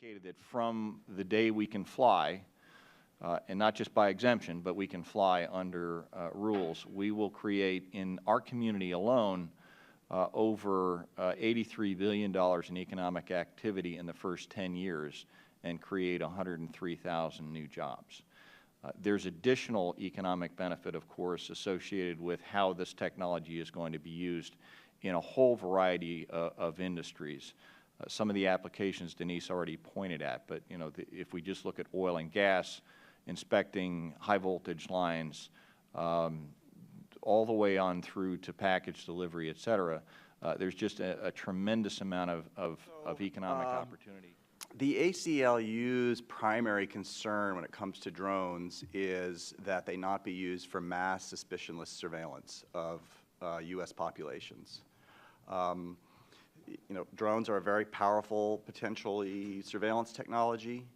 indicated that from the day we can fly, and not just by exemption, but we can fly under rules, we will create in our community alone over $83 billion in economic activity in the first 10 years and create 103,000 new jobs. There's additional economic benefit, of course, associated with how this technology is going to be used in a whole variety of industries. Some of the applications Denise already pointed at, but if we just look at oil and gas, inspecting high voltage lines, all the way on through to package delivery, et cetera, there's just a tremendous amount of economic opportunity. The ACLU's primary concern when it comes to drones is that they not be used for mass suspicionless surveillance of U.S. populations. Drones are a very powerful, potentially surveillance technology.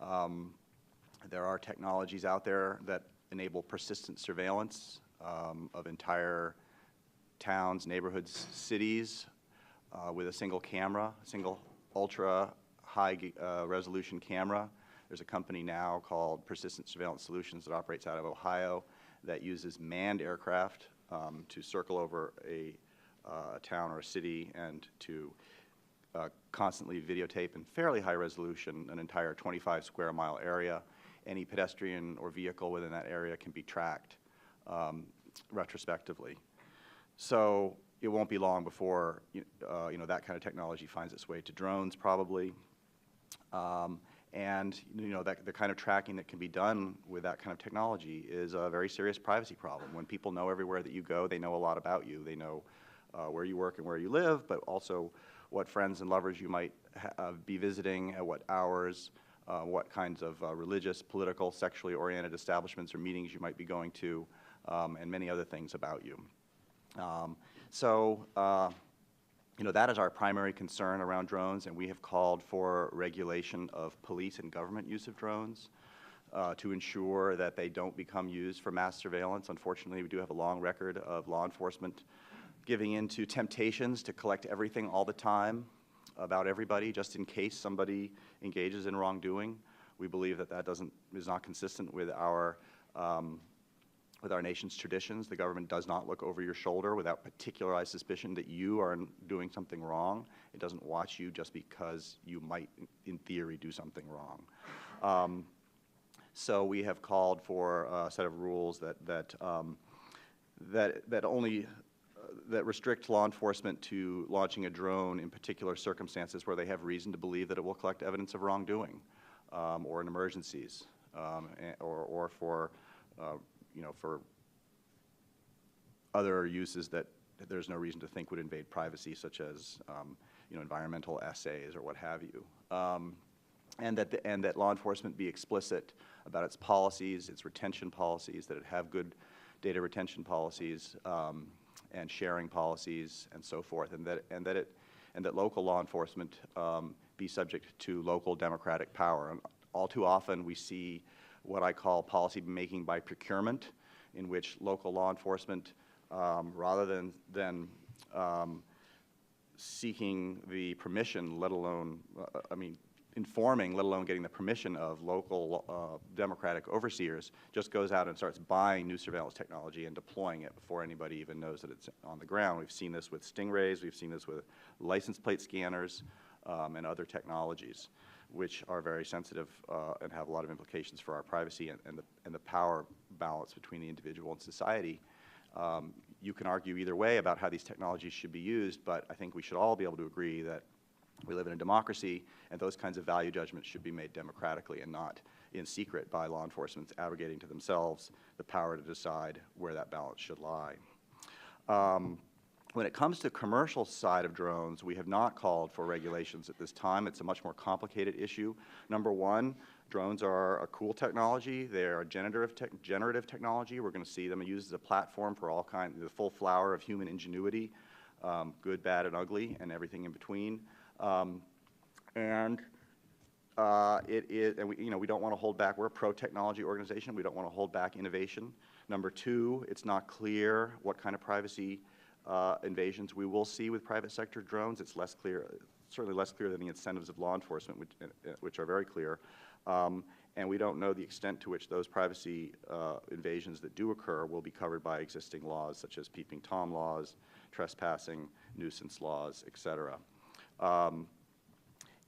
There are technologies out there that enable persistent surveillance of entire towns, neighborhoods, cities with a single camera, a single ultra high resolution camera. There's a company now called Persistent Surveillance Solutions that operates out of Ohio that uses manned aircraft to circle over a town or a city and to constantly videotape in fairly high resolution an entire 25 square mile area. Any pedestrian or vehicle within that area can be tracked retrospectively. So it won't be long before that kind of technology finds its way to drones, probably. The kind of tracking that can be done with that kind of technology is a very serious privacy problem. When people know everywhere that you go, they know a lot about you. They know where you work and where you live, but also what friends and lovers you might be visiting, at what hours, what kinds of religious, political, sexually oriented establishments or meetings you might be going to, and many other things about you. That is our primary concern around drones, and we have called for regulation of police and government use of drones to ensure that they don't become used for mass surveillance. Unfortunately, we do have a long record of law enforcement giving in to temptations to collect everything all the time about everybody, just in case somebody engages in wrongdoing. We believe that that is not consistent with our nation's traditions. The government does not look over your shoulder without particularized suspicion that you are doing something wrong. It doesn't watch you just because you might, in theory, do something wrong. So we have called for a set of rules that restrict law enforcement to launching a drone in particular circumstances where they have reason to believe that it will collect evidence of wrongdoing or in emergencies or for other uses that there's no reason to think would invade privacy, such as environmental assays or what have you. And that law enforcement be explicit about its policies, its retention policies, that it have good data retention policies and sharing policies and so forth, and that local law enforcement be subject to local democratic power. And all too often we see what I call policy making by procurement, in which local law enforcement, rather than seeking the permission, let alone, informing, let alone getting the permission of local democratic overseers, just goes out and starts buying new surveillance technology and deploying it before anybody even knows that it's on the ground. We've seen this with stingrays, we've seen this with license plate scanners and other technologies, which are very sensitive and have a lot of implications for our privacy and the power balance between the individual and society. You can argue either way about how these technologies should be used, but I think we should all be able to agree that we live in a democracy, and those kinds of value judgments should be made democratically and not in secret by law enforcement abrogating to themselves the power to decide where that balance should lie. When it comes to commercial side of drones, we have not called for regulations at this time. It's a much more complicated issue. Number one, drones are a cool technology. They are a generative technology. We're going to see them used as a platform for all kinds, the full flower of human ingenuity, good, bad, and ugly, and everything in between. We don't want to hold back. We're a pro-technology organization. We don't want to hold back innovation. Number two, it's not clear what kind of privacy invasions we will see with private sector drones. It's less clear, certainly less clear than the incentives of law enforcement, which are very clear. And we don't know the extent to which those privacy invasions that do occur will be covered by existing laws, such as peeping Tom laws, trespassing, nuisance laws, et cetera.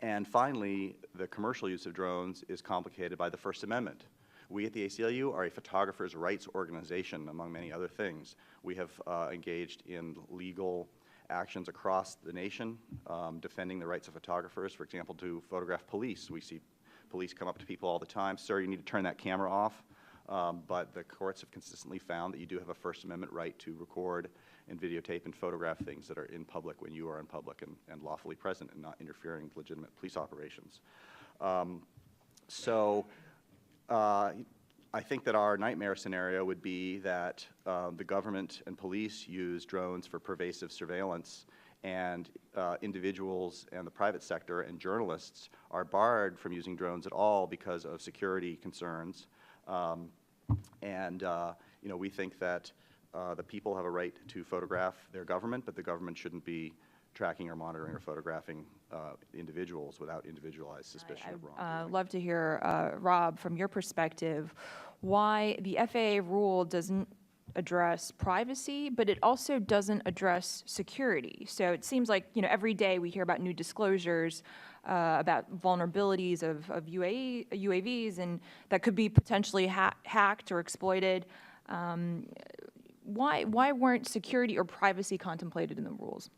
And finally, the commercial use of drones is complicated by the First Amendment. We at the ACLU are a photographer's rights organization, among many other things. We have engaged in legal actions across the nation, defending the rights of photographers, for example, to photograph police. We see police come up to people all the time, sir, you need to turn that camera off. But the courts have consistently found that you do have a First Amendment right to record and videotape and photograph things that are in public when you are in public and lawfully present and not interfering with legitimate police operations. I think that our nightmare scenario would be that the government and police use drones for pervasive surveillance, and individuals and the private sector and journalists are barred from using drones at all because of security concerns. You know, we think that the people have a right to photograph their government, but the government shouldn't be tracking or monitoring or photographing individuals without individualized suspicion of wrongdoing. I'd love to hear, Rob, from your perspective, why the FAA rule doesn't address privacy, but it also doesn't address security. So it seems like, you know, every day we hear about new disclosures about vulnerabilities of UAVs, and that could be potentially hacked or exploited. Why weren't security or privacy contemplated in the rules?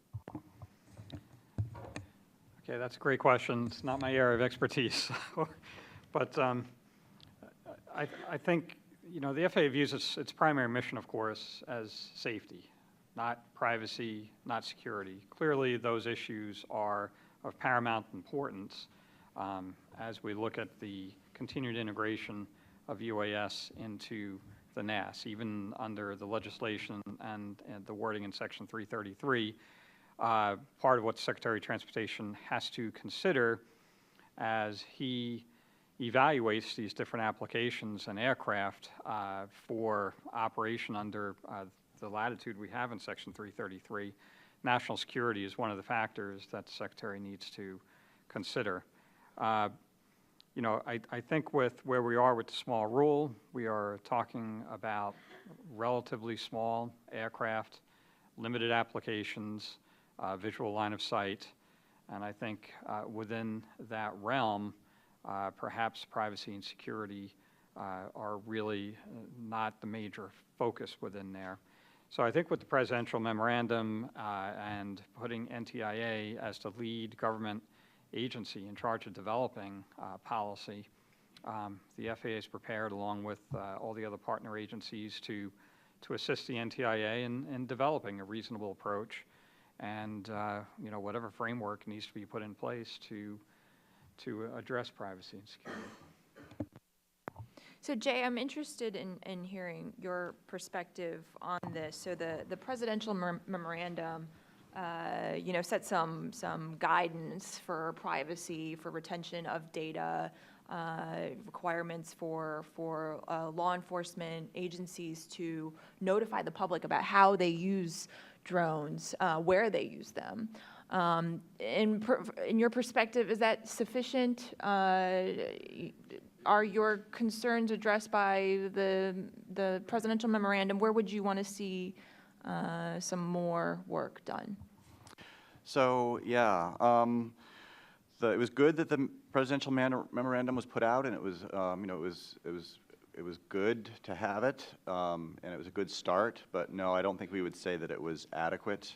Okay, that's a great question. It's not my area of expertise. But I think, you know, the FAA views its primary mission, of course, as safety, not privacy, not security. Clearly, those issues are of paramount importance as we look at the continued integration of UAS into the NAS, even under the legislation and the wording in Section 333. Part of what the Secretary of Transportation has to consider as he evaluates these different applications and aircraft for operation under the latitude we have in Section 333, national security is one of the factors that the Secretary needs to consider. You know, I think with where we are with the small rule, we are talking about relatively small aircraft, limited applications, visual line of sight, and I think within that realm, perhaps privacy and security are really not the major focus within there. So I think with the presidential memorandum and putting NTIA as the lead government agency in charge of developing policy, the FAA is prepared, along with all the other partner agencies, to assist the NTIA in developing a reasonable approach, and you know, whatever framework needs to be put in place to address privacy and security. So Jay, I'm interested in hearing your perspective on this. So the presidential memorandum, you know, set some guidance for privacy, for retention of data, requirements for law enforcement agencies to notify the public about how they use drones, where they use them. In your perspective, is that sufficient? Are your concerns addressed by the presidential memorandum? Where would you want to see some more work done? So yeah, it was good that the presidential memorandum was put out, and it was you know, it was good to have it, and it was a good start. But no, I don't think we would say that it was adequate.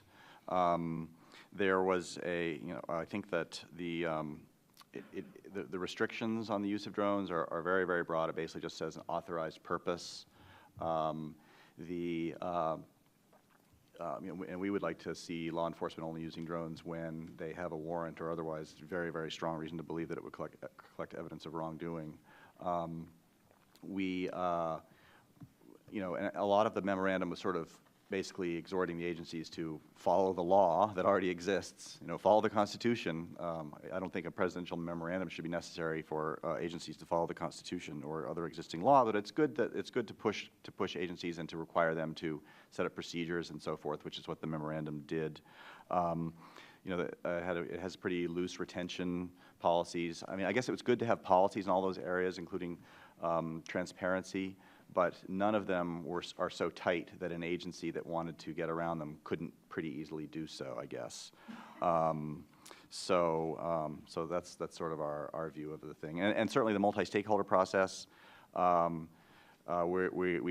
There was you know, I think that the restrictions on the use of drones are very, very broad. It basically just says an authorized purpose. You know, and we would like to see law enforcement only using drones when they have a warrant or otherwise very, very strong reason to believe that it would collect evidence of wrongdoing. You know, and a lot of the memorandum was sort of basically exhorting the agencies to follow the law that already exists, follow the Constitution. I don't think a presidential memorandum should be necessary for agencies to follow the Constitution or other existing law, but it's good to push agencies and to require them to set up procedures and so forth, which is what the memorandum did. It has pretty loose retention policies. I mean, I guess it was good to have policies in all those areas, including transparency, but none of them are so tight that an agency that wanted to get around them couldn't pretty easily do so, I guess. So that's sort of our view of the thing. And certainly the multi-stakeholder process, we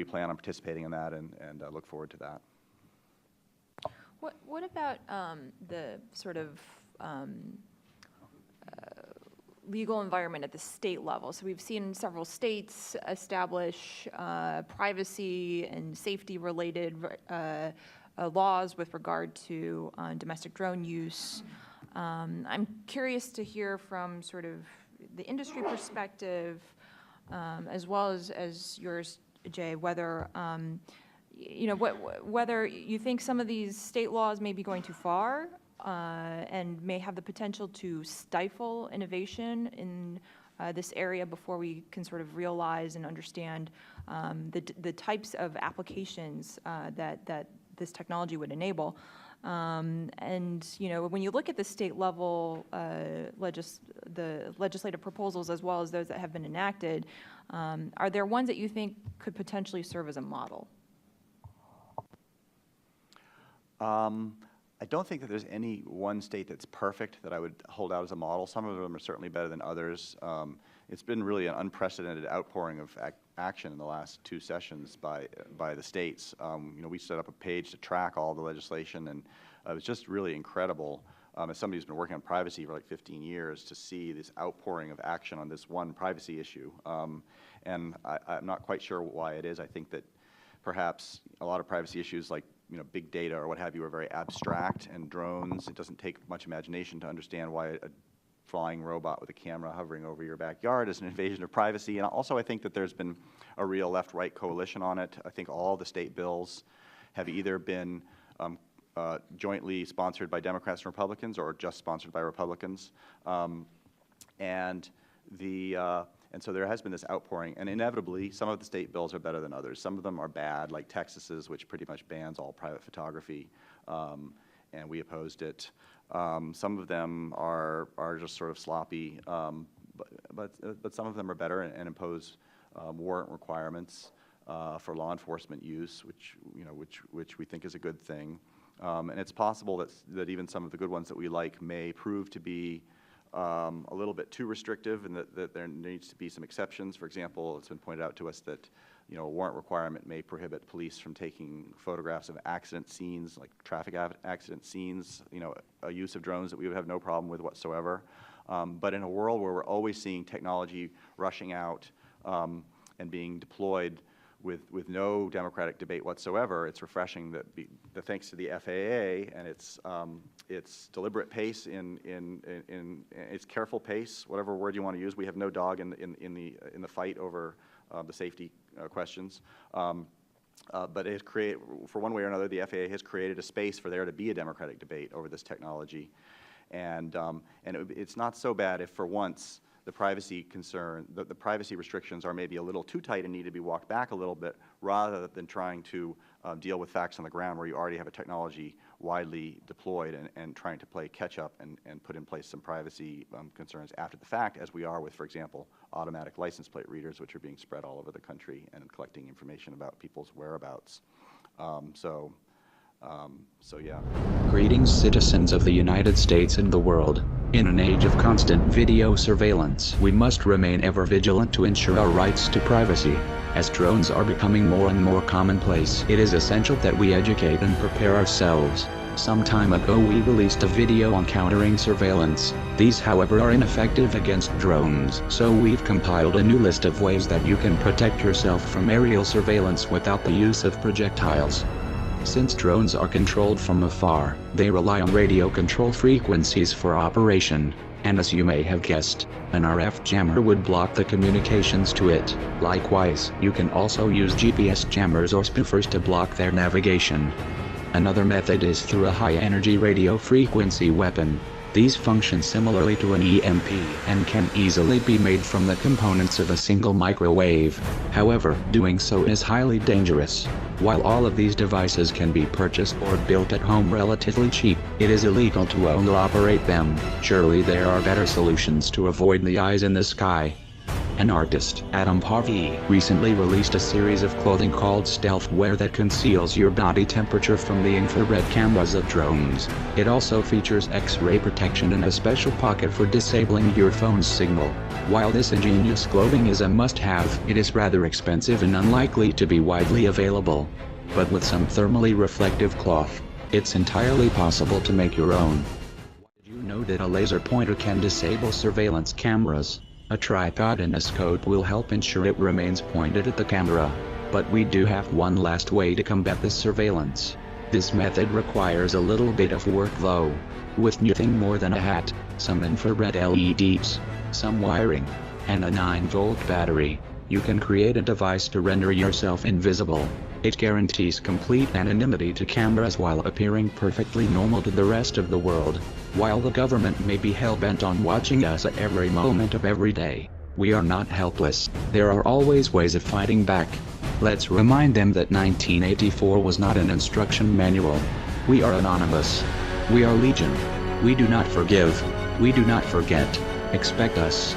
plan on participating in that and look forward to that. What about the sort of legal environment at the state level? So we've seen several states establish privacy and safety-related laws with regard to domestic drone use. I'm curious to hear from sort of the industry perspective, as well as yours, Jay, whether whether you think some of these state laws may be going too far and may have the potential to stifle innovation in this area before we can sort of realize and understand the types of applications that this technology would enable. And when you look at the state level the legislative proposals as well as those that have been enacted, are there ones that you think could potentially serve as a model? I don't think that there's any one state that's perfect that I would hold out as a model. Some of them are certainly better than others. It's been really an unprecedented outpouring of action in the last 2 sessions by the states. We set up a page to track all the legislation, and it was just really incredible, as somebody who's been working on privacy for like 15 years, to see this outpouring of action on this one privacy issue. And I'm not quite sure why it is. I think that perhaps a lot of privacy issues like big data or what have you are very abstract, and drones, it doesn't take much imagination to understand why a flying robot with a camera hovering over your backyard is an invasion of privacy. And also I think that there's been a real left-right coalition on it. I think all the state bills have either been jointly sponsored by Democrats and Republicans or just sponsored by Republicans. And so there has been this outpouring, and inevitably some of the state bills are better than others. Some of them are bad, like Texas's, which pretty much bans all private photography, and we opposed it. Some of them are just sort of sloppy, but some of them are better and impose warrant requirements for law enforcement use, which we think is a good thing. And it's possible that even some of the good ones that we like may prove to be a little bit too restrictive, and that there needs to be some exceptions. For example, it's been pointed out to us that a warrant requirement may prohibit police from taking photographs of accident scenes, like traffic accident scenes, a use of drones that we would have no problem with whatsoever. But in a world where we're always seeing technology rushing out and being deployed with no democratic debate whatsoever, it's refreshing that thanks to the FAA and its deliberate pace, in its careful pace, whatever word you want to use, we have no dog in the fight over the safety questions. But it has created, for one way or another, the FAA has created a space for there to be a democratic debate over this technology, and it's not so bad if for once the privacy the privacy restrictions are maybe a little too tight and need to be walked back a little bit, rather than trying to deal with facts on the ground where you already have a technology widely deployed and trying to play catch up and put in place some privacy concerns after the fact, as we are with, for example, automatic license plate readers, which are being spread all over the country and collecting information about people's whereabouts. So yeah. Greetings, citizens of the United States and the world. In an age of constant video surveillance, we must remain ever vigilant to ensure our rights to privacy. As drones are becoming more and more commonplace, it is essential that we educate and prepare ourselves. Some time ago we released a video on countering surveillance. These, however, are ineffective against drones, so we've compiled a new list of ways that you can protect yourself from aerial surveillance without the use of projectiles. Since drones are controlled from afar, they rely on radio control frequencies for operation, and as you may have guessed, an RF jammer would block the communications to it. Likewise, you can also use GPS jammers or spoofers to block their navigation. Another method is through a high-energy radio frequency weapon. These function similarly to an EMP and can easily be made from the components of a single microwave. However, doing so is highly dangerous. While all of these devices can be purchased or built at home relatively cheap, it is illegal to own or operate them. Surely there are better solutions to avoid the eyes in the sky. An artist, Adam Harvey, recently released a series of clothing called stealth wear that conceals your body temperature from the infrared cameras of drones. It also features X-ray protection and a special pocket for disabling your phone's signal. While this ingenious clothing is a must-have, it is rather expensive and unlikely to be widely available. But with some thermally reflective cloth, it's entirely possible to make your own. Did you know that a laser pointer can disable surveillance cameras? A tripod and a scope will help ensure it remains pointed at the camera. But we do have one last way to combat this surveillance. This method requires a little bit of work though. With nothing more than a hat, some infrared LEDs, some wiring, and a 9-volt battery, you can create a device to render yourself invisible. It guarantees complete anonymity to cameras while appearing perfectly normal to the rest of the world. While the government may be hell-bent on watching us at every moment of every day, we are not helpless. There are always ways of fighting back. Let's remind them that 1984 was not an instruction manual. We are anonymous. We are legion. We do not forgive. We do not forget. Expect us.